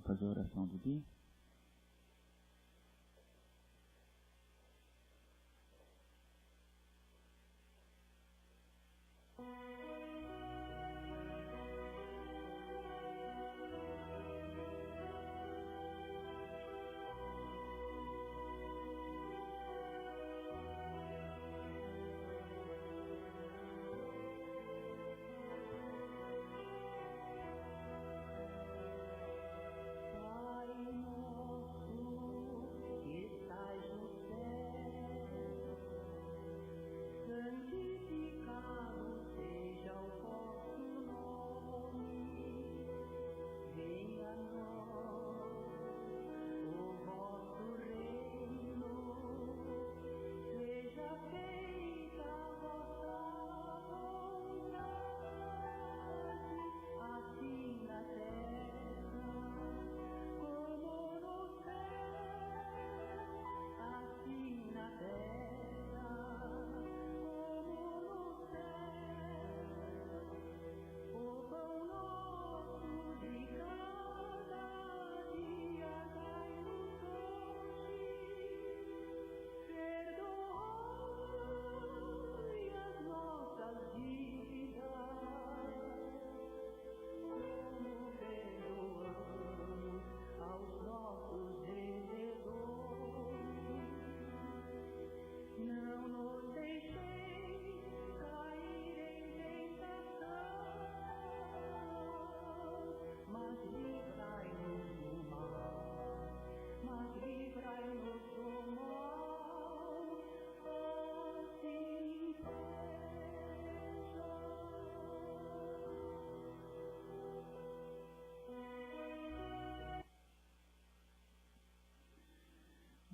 fazer a oração do dia?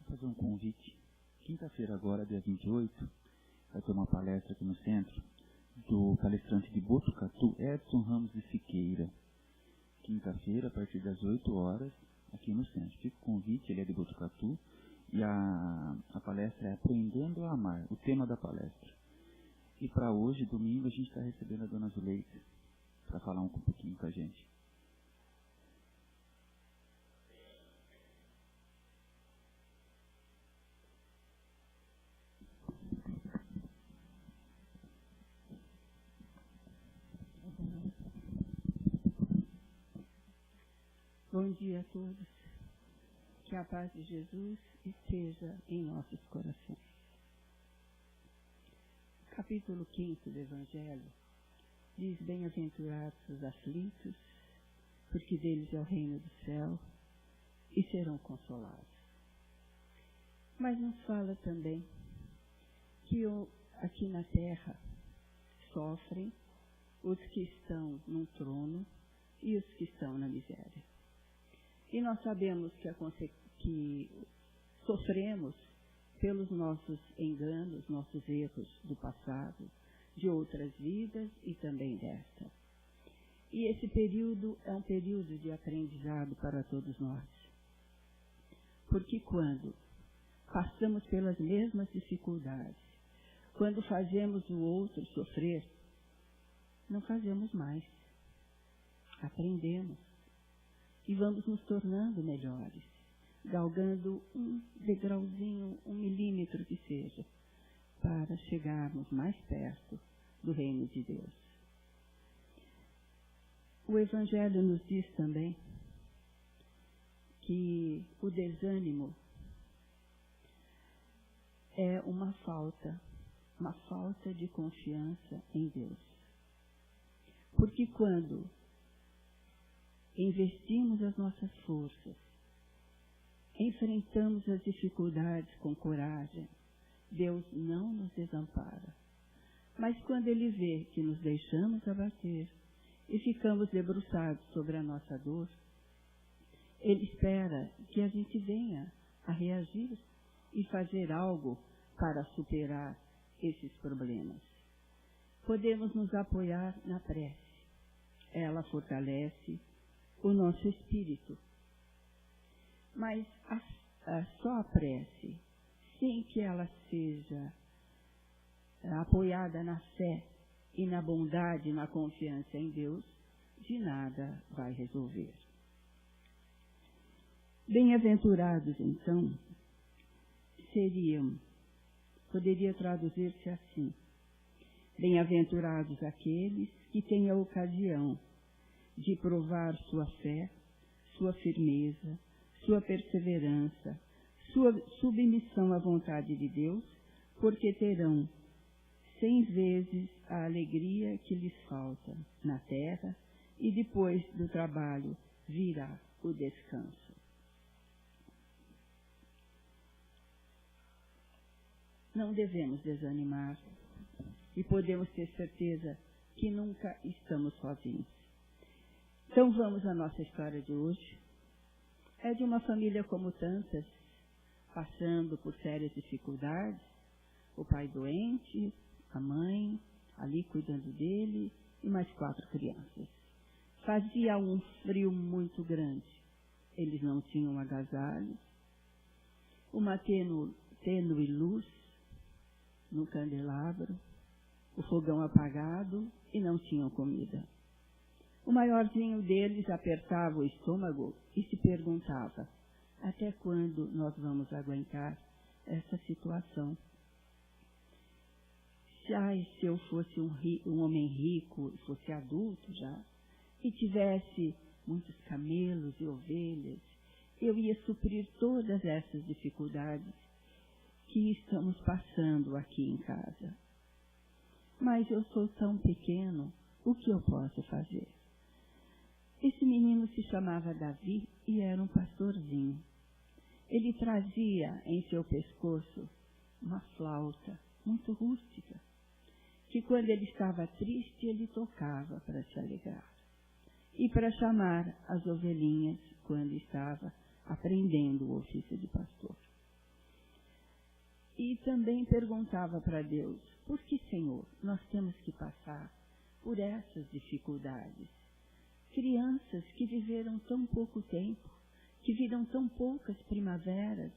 Fazer um convite. Quinta-feira agora, dia 28, vai ter uma palestra aqui no centro do palestrante de Botucatu, Edson Ramos de Siqueira. Quinta-feira, a partir das 8 horas, aqui no centro. Fica o convite, ele é de Botucatu, e a palestra é Aprendendo a Amar, o tema da palestra. E para hoje, domingo, a gente está recebendo a dona Zuleika para falar um pouquinho com a gente. Bom dia a todos. Que a paz de Jesus esteja em nossos corações. Capítulo 5 do Evangelho diz: Bem-aventurados os aflitos, porque deles é o reino do céu, e serão consolados. Mas nos fala também que aqui na terra sofrem os que estão no trono e os que estão na miséria. E nós sabemos que sofremos pelos nossos enganos, nossos erros do passado, de outras vidas e também desta. E esse período é um período de aprendizado para todos nós. Porque quando passamos pelas mesmas dificuldades, quando fazemos o outro sofrer, não fazemos mais. Aprendemos. E vamos nos tornando melhores, galgando um degrauzinho, 1 milímetro que seja, para chegarmos mais perto do reino de Deus. O Evangelho nos diz também que o desânimo é uma falta de confiança em Deus. Porque quando investimos as nossas forças, enfrentamos as dificuldades com coragem, Deus não nos desampara. Mas quando Ele vê que nos deixamos abater e ficamos debruçados sobre a nossa dor, Ele espera que a gente venha a reagir e fazer algo para superar esses problemas. Podemos nos apoiar na prece. Ela fortalece o nosso espírito. Mas só a prece, sem que ela seja apoiada na fé e na bondade e na confiança em Deus, de nada vai resolver. Bem-aventurados, então, poderia traduzir-se assim: bem-aventurados aqueles que têm a ocasião de provar sua fé, sua firmeza, sua perseverança, sua submissão à vontade de Deus, porque terão 100 vezes a alegria que lhes falta na terra, e depois do trabalho virá o descanso. Não devemos desanimar e podemos ter certeza que nunca estamos sozinhos. Então vamos à nossa história de hoje. É de uma família como tantas, passando por sérias dificuldades, o pai doente, a mãe ali cuidando dele e mais 4 crianças. Fazia um frio muito grande. Eles não tinham agasalhos, uma tênue luz no candelabro, o fogão apagado e não tinham comida. O maiorzinho deles apertava o estômago e se perguntava: até quando nós vamos aguentar essa situação? Se eu fosse um homem rico, fosse adulto já, e tivesse muitos camelos e ovelhas, eu ia suprir todas essas dificuldades que estamos passando aqui em casa. Mas eu sou tão pequeno, o que eu posso fazer? Esse menino se chamava Davi e era um pastorzinho. Ele trazia em seu pescoço uma flauta muito rústica, que quando ele estava triste, ele tocava para se alegrar e para chamar as ovelhinhas quando estava aprendendo o ofício de pastor. E também perguntava para Deus: por que, Senhor, nós temos que passar por essas dificuldades? Crianças que viveram tão pouco tempo, que viram tão poucas primaveras,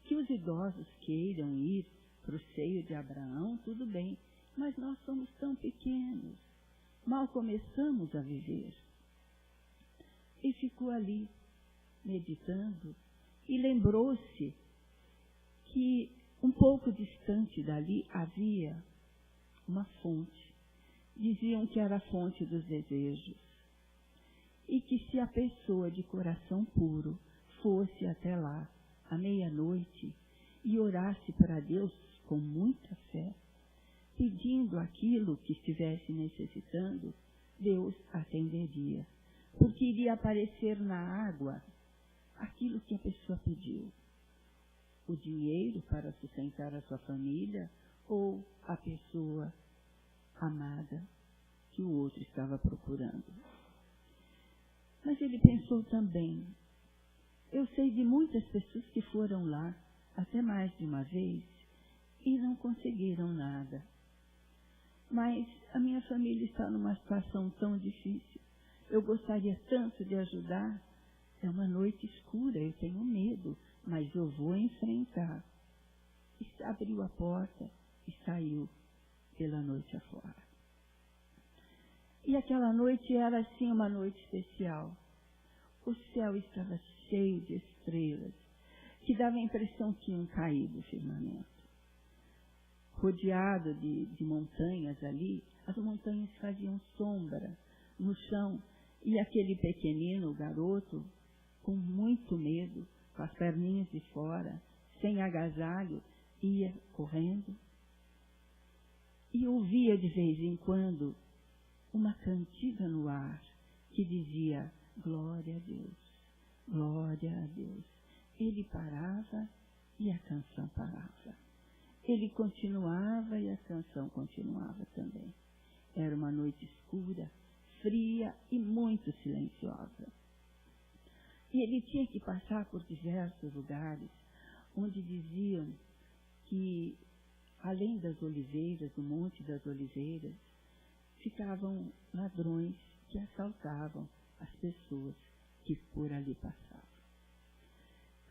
que os idosos queiram ir para o seio de Abraão, tudo bem, mas nós somos tão pequenos, mal começamos a viver. E ficou ali, meditando, e lembrou-se que um pouco distante dali havia uma fonte. Diziam que era a fonte dos desejos. E que se a pessoa de coração puro fosse até lá, à meia-noite, e orasse para Deus com muita fé, pedindo aquilo que estivesse necessitando, Deus atenderia. Porque iria aparecer na água aquilo que a pessoa pediu. O dinheiro para sustentar a sua família ou a pessoa amada que o outro estava procurando. Mas ele pensou também: eu sei de muitas pessoas que foram lá, até mais de uma vez, e não conseguiram nada. Mas a minha família está numa situação tão difícil. Eu gostaria tanto de ajudar. É uma noite escura, eu tenho medo, mas eu vou enfrentar. E abriu a porta e saiu pela noite afora. E aquela noite era assim uma noite especial. O céu estava cheio de estrelas, que dava a impressão que iam cair do firmamento. Rodeado de montanhas ali, as montanhas faziam sombra no chão, e aquele pequenino, o garoto, com muito medo, com as perninhas de fora, sem agasalho, ia correndo. E ouvia de vez em quando uma cantiga no ar que dizia: glória a Deus, glória a Deus. Ele parava e a canção parava. Ele continuava e a canção continuava também. Era uma noite escura, fria e muito silenciosa. E ele tinha que passar por diversos lugares onde diziam que, além das oliveiras, do Monte das Oliveiras, ficavam ladrões que assaltavam as pessoas que por ali passavam.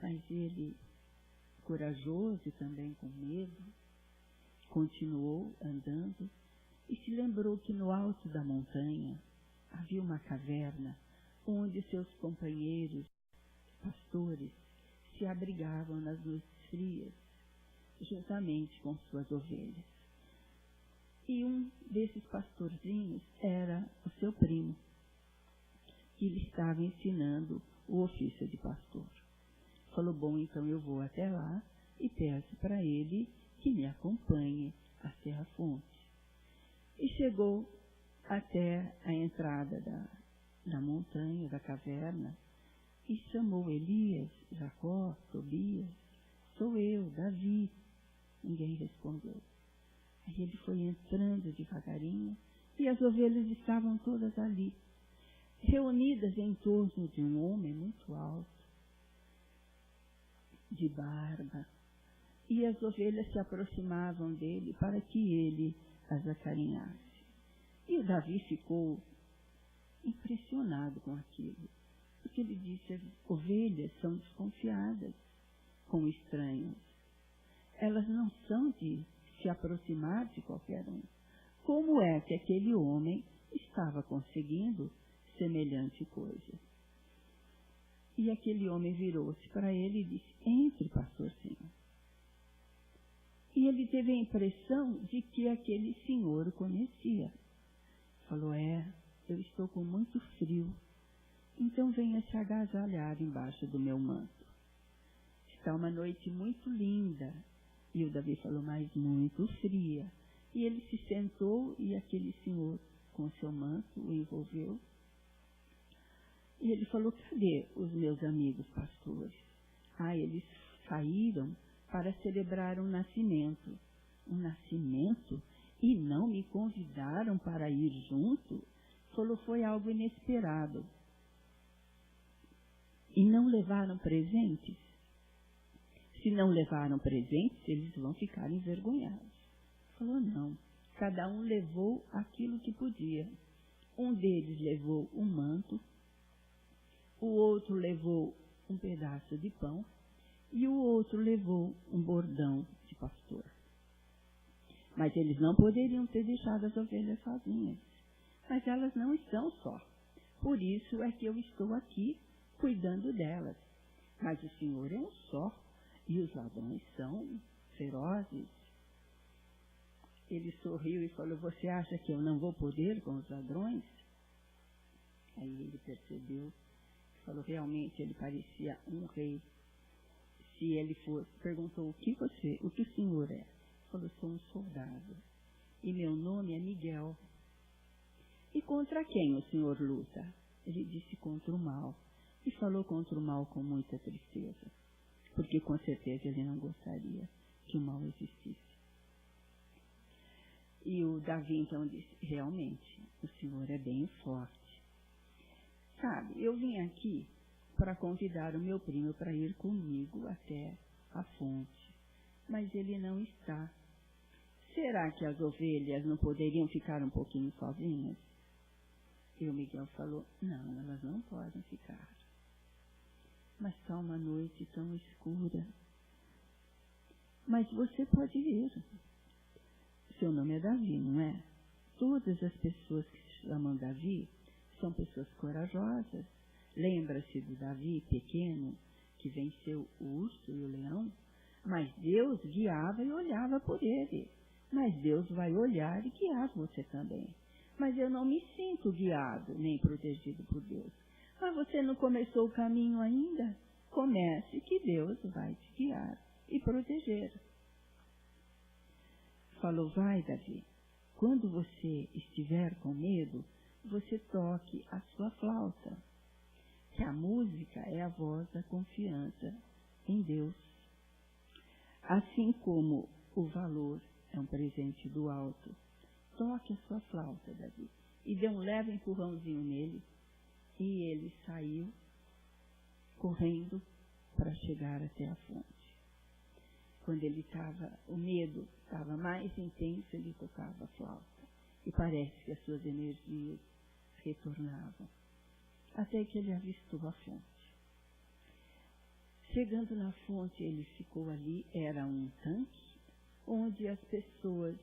Mas ele, corajoso e também com medo, continuou andando e se lembrou que no alto da montanha havia uma caverna onde seus companheiros pastores abrigavam nas noites frias, juntamente com suas ovelhas. E um desses pastorzinhos era o seu primo, que lhe estava ensinando o ofício de pastor. Falou, bom, então eu vou até lá e peço para ele que me acompanhe até a fonte. E chegou até a entrada da montanha, da caverna, e chamou Elias, Jacó, Tobias, sou eu, Davi. Ninguém respondeu. Aí ele foi entrando devagarinho e as ovelhas estavam todas ali, reunidas em torno de um homem muito alto, de barba, e as ovelhas se aproximavam dele para que ele as acarinhasse. E o Davi ficou impressionado com aquilo, porque ele disse, as ovelhas são desconfiadas com estranhos. Elas não são de se aproximar de qualquer um. Como é que aquele homem estava conseguindo semelhante coisa? E aquele homem virou-se para ele e disse, entre, pastorzinho. E ele teve a impressão de que aquele senhor o conhecia. Falou, eu estou com muito frio, então venha se agasalhar embaixo do meu manto. Está uma noite muito linda. E o Davi falou, mas muito fria. E ele se sentou e aquele senhor, com seu manto, o envolveu. E ele falou, cadê os meus amigos pastores? Eles saíram para celebrar um nascimento. Um nascimento? E não me convidaram para ir junto? Falou, foi algo inesperado. E não levaram presentes? Se não levaram presentes, eles vão ficar envergonhados. Falou, não. Cada um levou aquilo que podia. Um deles levou um manto, o outro levou um pedaço de pão e o outro levou um bordão de pastor. Mas eles não poderiam ter deixado as ovelhas sozinhas. Mas elas não estão só. Por isso é que eu estou aqui cuidando delas. Mas o Senhor é um só. E os ladrões são ferozes. Ele sorriu e falou, você acha que eu não vou poder com os ladrões? Aí ele percebeu, falou, realmente ele parecia um rei. Se ele for, perguntou, o que o senhor é? Falou, sou um soldado. E meu nome é Miguel. E contra quem o senhor luta? Ele disse, contra o mal. E falou contra o mal com muita tristeza. Porque com certeza ele não gostaria que o mal existisse. E o Davi então disse, realmente, o senhor é bem forte. Sabe, eu vim aqui para convidar o meu primo para ir comigo até a fonte, mas ele não está. Será que as ovelhas não poderiam ficar um pouquinho sozinhas? E o Miguel falou, não, elas não podem ficar. Mas só uma noite tão escura. Mas você pode ir. Seu nome é Davi, não é? Todas as pessoas que se chamam Davi são pessoas corajosas. Lembra-se do Davi pequeno, que venceu o urso e o leão? Mas Deus guiava e olhava por ele. Mas Deus vai olhar e guiar você também. Mas eu não me sinto guiado, nem protegido por Deus. Mas você não começou o caminho ainda? Comece que Deus vai te guiar e proteger. Falou, vai, Davi, quando você estiver com medo, você toque a sua flauta, que a música é a voz da confiança em Deus. Assim como o valor é um presente do alto, toque a sua flauta, Davi, e dê um leve empurrãozinho nele. E ele saiu correndo para chegar até a fonte. Quando o medo estava mais intenso, ele tocava a flauta. E parece que as suas energias retornavam. Até que ele avistou a fonte. Chegando na fonte, ele ficou ali, era um tanque, onde as pessoas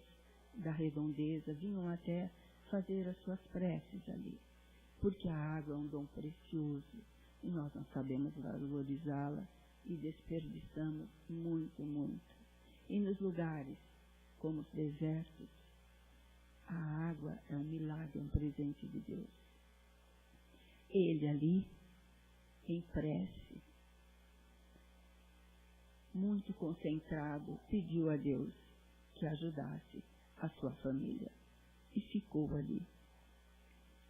da redondeza vinham até fazer as suas preces ali. Porque a água é um dom precioso e nós não sabemos valorizá-la e desperdiçamos muito, muito. E nos lugares como os desertos, a água é um milagre, um presente de Deus. Ele ali, em prece, muito concentrado, pediu a Deus que ajudasse a sua família. E ficou ali.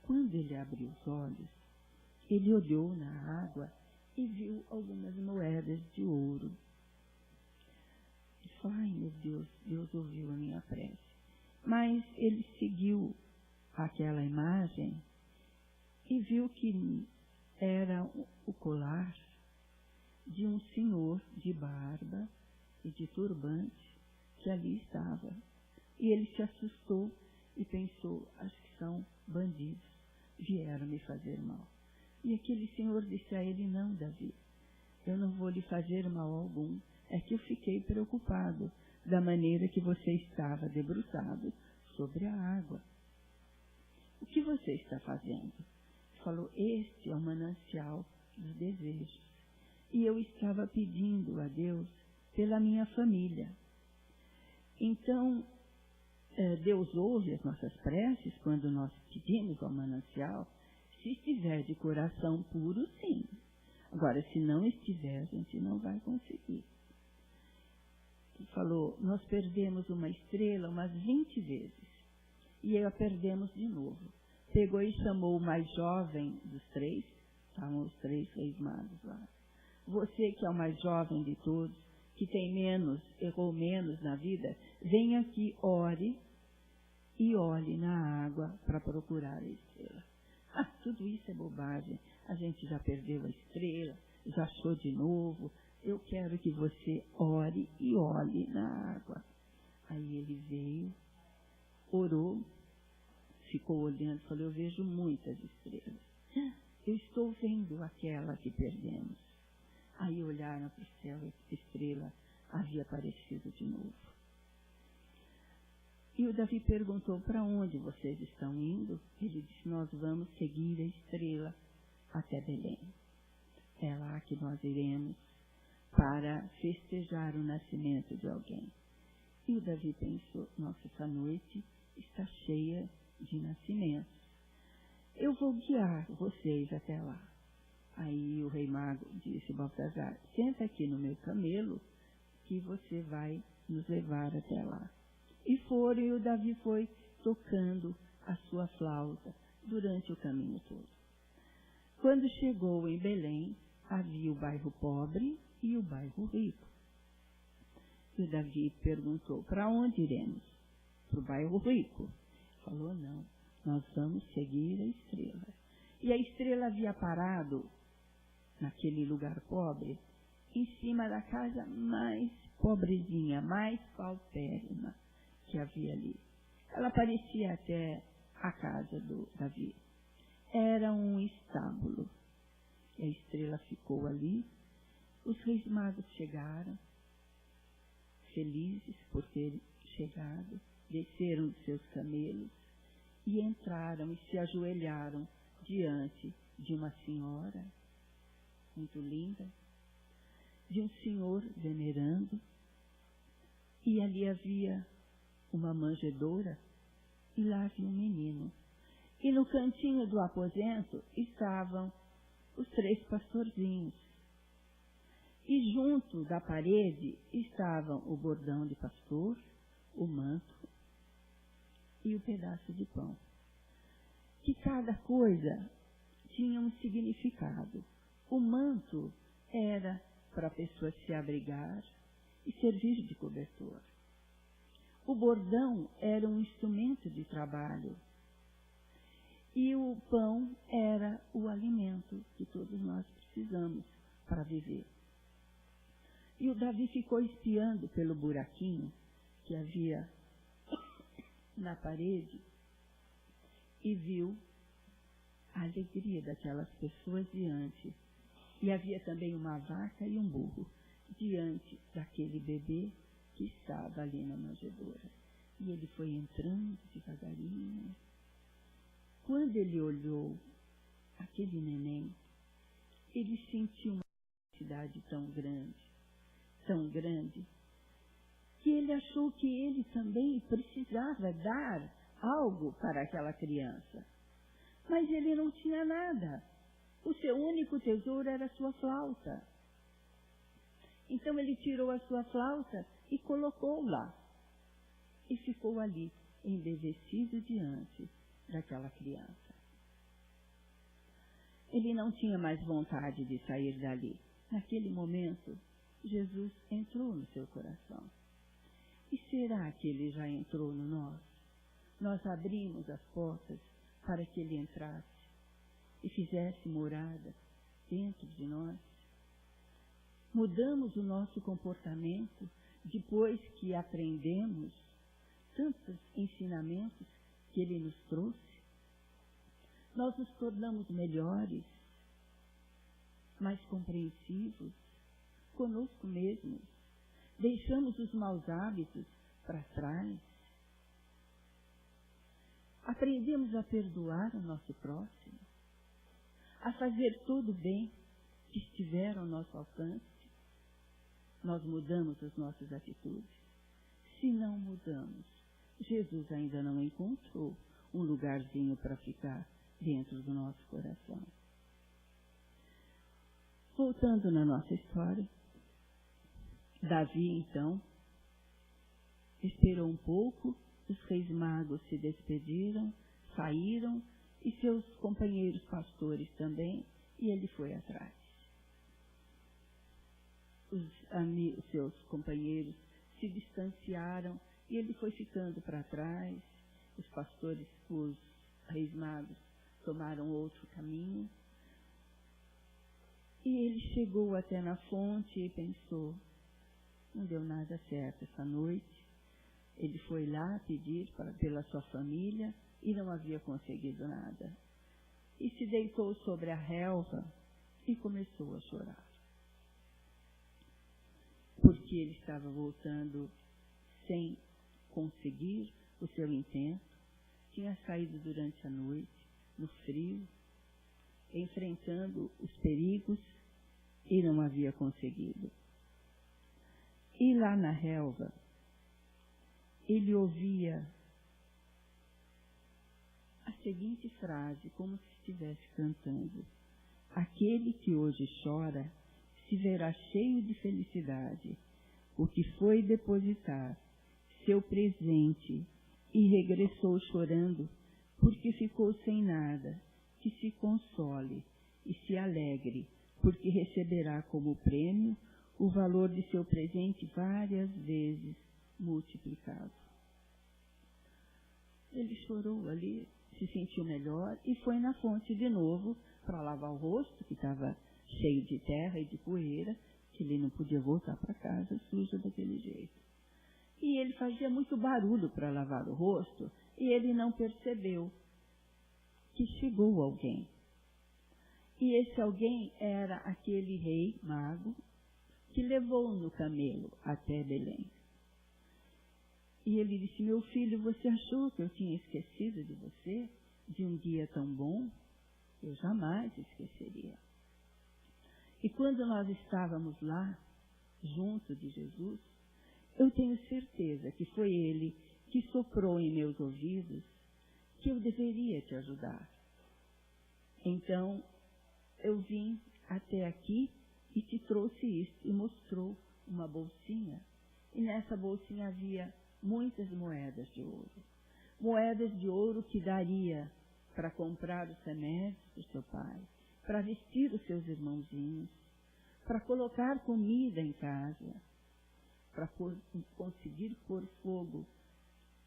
Quando ele abriu os olhos, ele olhou na água e viu algumas moedas de ouro. Ele falou, ai meu Deus, Deus ouviu a minha prece. Mas ele seguiu aquela imagem e viu que era o colar de um senhor de barba e de turbante que ali estava. E ele se assustou e pensou, acho que são bandidos, vieram me fazer mal. E aquele senhor disse a ele, não, Davi, eu não vou lhe fazer mal algum, é que eu fiquei preocupado da maneira que você estava debruçado sobre a água. O que você está fazendo? Ele falou, este é o manancial dos desejos. E eu estava pedindo a Deus pela minha família. Então, Deus ouve as nossas preces quando nós pedimos ao manancial, se estiver de coração puro, sim. Agora, se não estiver, a gente não vai conseguir. Ele falou, nós perdemos uma estrela umas 20 vezes. E a perdemos de novo. Pegou e chamou o mais jovem dos três, estavam os 3 reis magos lá. Você que é o mais jovem de todos, que tem menos, errou menos na vida, vem aqui, ore e olhe na água para procurar a estrela. Ah, tudo isso é bobagem. A gente já perdeu a estrela, já achou de novo. Eu quero que você ore e olhe na água. Aí ele veio, orou, ficou olhando, falou, eu vejo muitas estrelas. Eu estou vendo aquela que perdemos. Aí olharam para o céu e a estrela havia aparecido de novo. E o Davi perguntou, para onde vocês estão indo? Ele disse, nós vamos seguir a estrela até Belém. É lá que nós iremos para festejar o nascimento de alguém. E o Davi pensou, nossa, essa noite está cheia de nascimentos. Eu vou guiar vocês até lá. Aí o rei mago disse, Baltazar, senta aqui no meu camelo que você vai nos levar até lá. E foram, e o Davi foi tocando a sua flauta durante o caminho todo. Quando chegou em Belém, havia o bairro pobre e o bairro rico. E o Davi perguntou, para onde iremos? Para o bairro rico. Falou, não, nós vamos seguir a estrela. E a estrela havia parado naquele lugar pobre, em cima da casa mais pobrezinha, mais paupérrima que havia ali. Ela parecia até a casa do Davi. Era um estábulo. E a estrela ficou ali. Os reis magos chegaram, felizes por terem chegado, desceram dos seus camelos e entraram e se ajoelharam diante de uma senhora muito linda, de um senhor venerando, e ali havia uma manjedoura e lá havia um menino. E no cantinho do aposento estavam os 3 pastorzinhos. E junto da parede estavam o bordão de pastor, o manto e o pedaço de pão. Que cada coisa tinha um significado. O manto era para a pessoa se abrigar e servir de cobertor. O bordão era um instrumento de trabalho. E o pão era o alimento que todos nós precisamos para viver. E o Davi ficou espiando pelo buraquinho que havia na parede e viu a alegria daquelas pessoas diante. E havia também uma vaca e um burro diante daquele bebê que estava ali na manjedoura. E ele foi entrando devagarinho. Quando ele olhou aquele neném, ele sentiu uma felicidade tão grande, que ele achou que ele também precisava dar algo para aquela criança. Mas ele não tinha nada. O seu único tesouro era a sua flauta. Então ele tirou a sua flauta e colocou lá. E ficou ali, embevecido diante daquela criança. Ele não tinha mais vontade de sair dali. Naquele momento, Jesus entrou no seu coração. E será que ele já entrou no nosso? Nós abrimos as portas para que ele entrasse e fizesse morada dentro de nós. Mudamos o nosso comportamento depois que aprendemos tantos ensinamentos que ele nos trouxe. Nós nos tornamos melhores, mais compreensivos conosco mesmos. Deixamos os maus hábitos para trás. Aprendemos a perdoar o nosso próximo, a fazer todo o bem que estiver ao nosso alcance. Nós mudamos as nossas atitudes. Se não mudamos, Jesus ainda não encontrou um lugarzinho para ficar dentro do nosso coração. Voltando na nossa história, Davi, então, esperou um pouco, os reis magos se despediram, saíram, e seus companheiros pastores também, e ele foi atrás. Os seus companheiros se distanciaram, e ele foi ficando para trás. Os pastores, os reis magos, tomaram outro caminho. E ele chegou até na fonte e pensou, não deu nada certo essa noite. Ele foi lá pedir pela sua família e não havia conseguido nada. E se deitou sobre a relva e começou a chorar. Porque ele estava voltando sem conseguir o seu intento. Tinha saído durante a noite, no frio, enfrentando os perigos e não havia conseguido. E lá na relva, ele ouvia a seguinte frase, como se estivesse cantando: aquele que hoje chora se verá cheio de felicidade, porque foi depositar seu presente e regressou chorando, porque ficou sem nada. Que se console e se alegre, porque receberá como prêmio o valor de seu presente várias vezes multiplicado. Ele chorou ali, se sentiu melhor e foi na fonte de novo para lavar o rosto, que estava cheio de terra e de poeira, que ele não podia voltar para casa sujo daquele jeito. E ele fazia muito barulho para lavar o rosto e ele não percebeu que chegou alguém. E esse alguém era aquele rei mago que levou no camelo até Belém. E ele disse: meu filho, você achou que eu tinha esquecido de você, de um dia tão bom? Eu jamais esqueceria. E quando nós estávamos lá, junto de Jesus, eu tenho certeza que foi ele que soprou em meus ouvidos que eu deveria te ajudar. Então, eu vim até aqui e te trouxe isto, e mostrou uma bolsinha. E nessa bolsinha havia muitas moedas de ouro. Moedas de ouro que daria para comprar os remédios do seu pai, para vestir os seus irmãozinhos, para colocar comida em casa, para conseguir pôr fogo,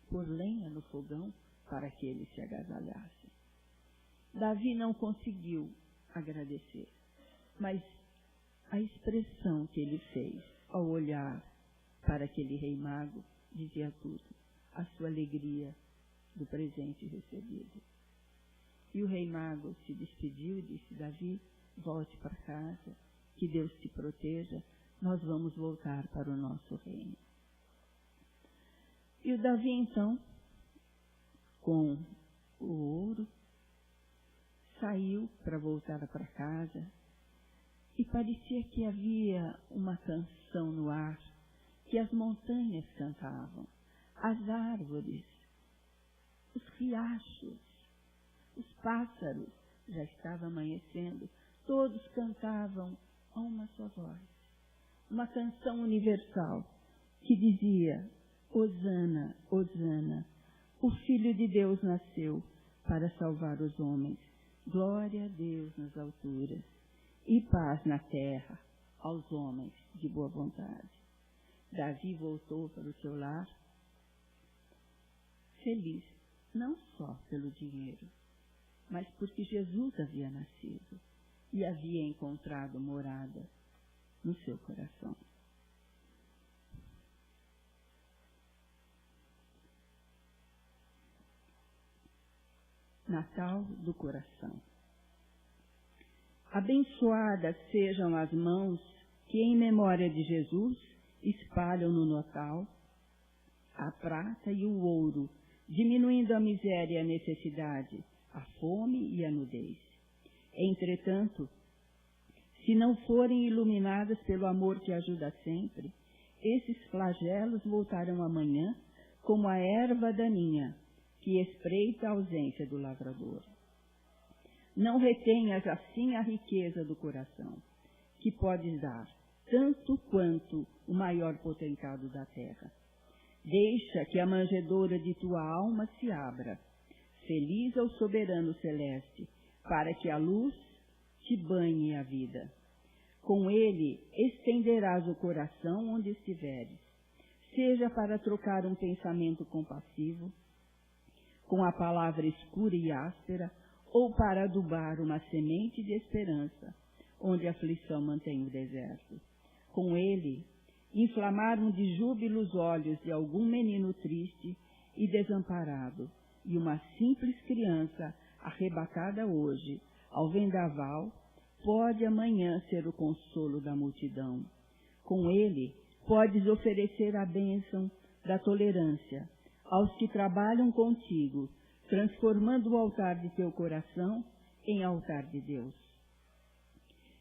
pôr lenha no fogão, para que ele se agasalhasse. Davi não conseguiu agradecer, mas a expressão que ele fez ao olhar para aquele rei mago dizia tudo, a sua alegria do presente recebido. E o rei mago se despediu e disse: Davi, volte para casa, que Deus te proteja, nós vamos voltar para o nosso reino. E o Davi, então, com o ouro, saiu para voltar para casa e parecia que havia uma canção no ar, que as montanhas cantavam, as árvores, os riachos, os pássaros, já estava amanhecendo, todos cantavam a uma só voz. Uma canção universal que dizia: Hosana, Hosana, o Filho de Deus nasceu para salvar os homens. Glória a Deus nas alturas e paz na terra aos homens de boa vontade. Davi voltou para o seu lar feliz, não só pelo dinheiro, mas porque Jesus havia nascido e havia encontrado morada no seu coração. Natal do coração. Abençoadas sejam as mãos que, em memória de Jesus, espalham no Natal a prata e o ouro, diminuindo a miséria e a necessidade, a fome e a nudez. Entretanto, se não forem iluminadas pelo amor que ajuda sempre, esses flagelos voltarão amanhã como a erva daninha que espreita a ausência do lavrador. Não retenhas assim a riqueza do coração, que podes dar, tanto quanto o maior potentado da terra. Deixa que a manjedoura de tua alma se abra. Feliz ao soberano celeste, para que a luz te banhe a vida. Com ele estenderás o coração onde estiveres, seja para trocar um pensamento compassivo com a palavra escura e áspera, ou para adubar uma semente de esperança, onde a aflição mantém o deserto. Com ele, inflamaram de júbilo os olhos de algum menino triste e desamparado, e uma simples criança arrebatada hoje ao vendaval pode amanhã ser o consolo da multidão. Com ele, podes oferecer a bênção da tolerância aos que trabalham contigo, transformando o altar de teu coração em altar de Deus.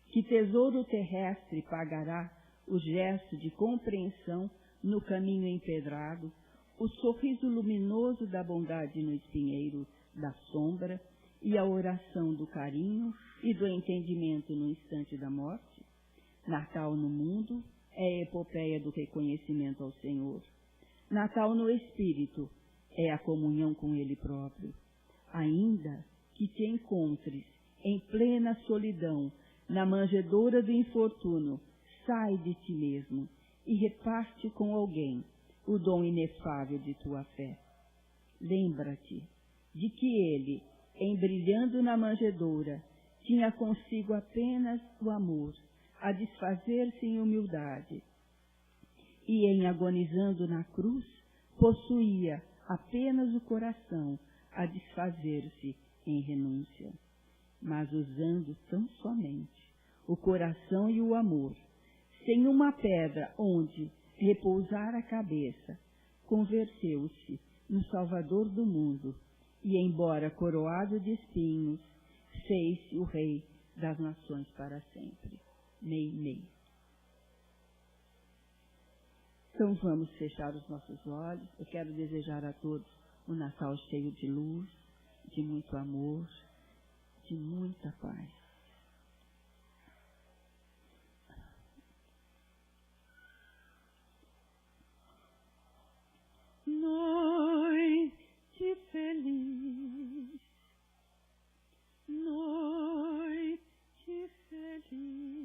Que tesouro terrestre pagará o gesto de compreensão no caminho empedrado, o sorriso luminoso da bondade no espinheiro da sombra e a oração do carinho e do entendimento no instante da morte? Natal no mundo é a epopeia do reconhecimento ao Senhor. Natal no Espírito é a comunhão com Ele próprio. Ainda que te encontres em plena solidão, na manjedoura do infortúnio, sai de ti mesmo e reparte com alguém o dom inefável de tua fé. Lembra-te de que ele, embrilhando na manjedoura, tinha consigo apenas o amor, a desfazer-se em humildade, e em agonizando na cruz, possuía apenas o coração a desfazer-se em renúncia. Mas usando tão somente o coração e o amor, sem uma pedra onde repousar a cabeça, converteu-se no Salvador do mundo e, embora coroado de espinhos, fez-se o Rei das nações para sempre. Mei, mei. Então vamos fechar os nossos olhos. Eu quero desejar a todos um Natal cheio de luz, de muito amor, de muita paz. Noite feliz, noite feliz.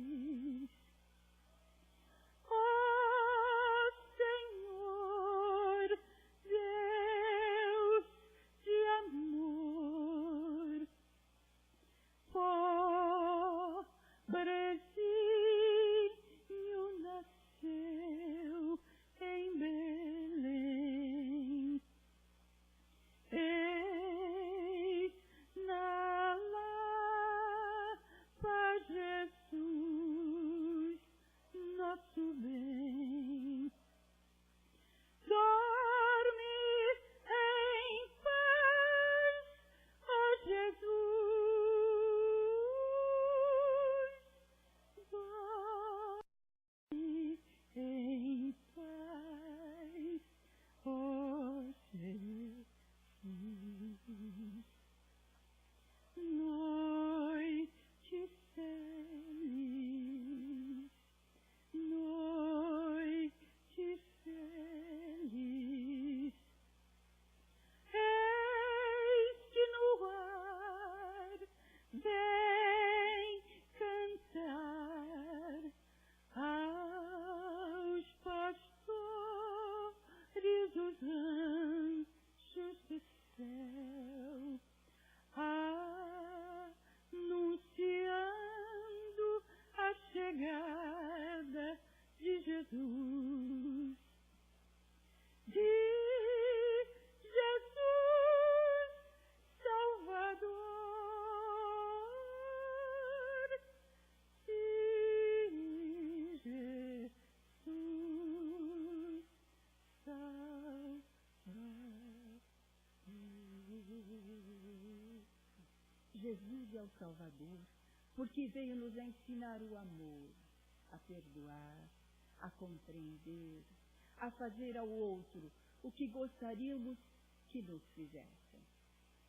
Jesus é o Salvador, porque veio nos ensinar o amor, a perdoar, a compreender, a fazer ao outro o que gostaríamos que nos fizessem.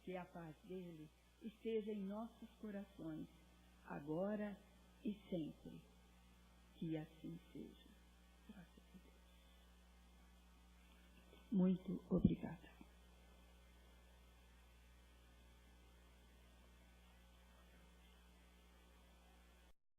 Que a paz dele esteja em nossos corações, agora e sempre. Que assim seja. Graças a Deus. Muito obrigada.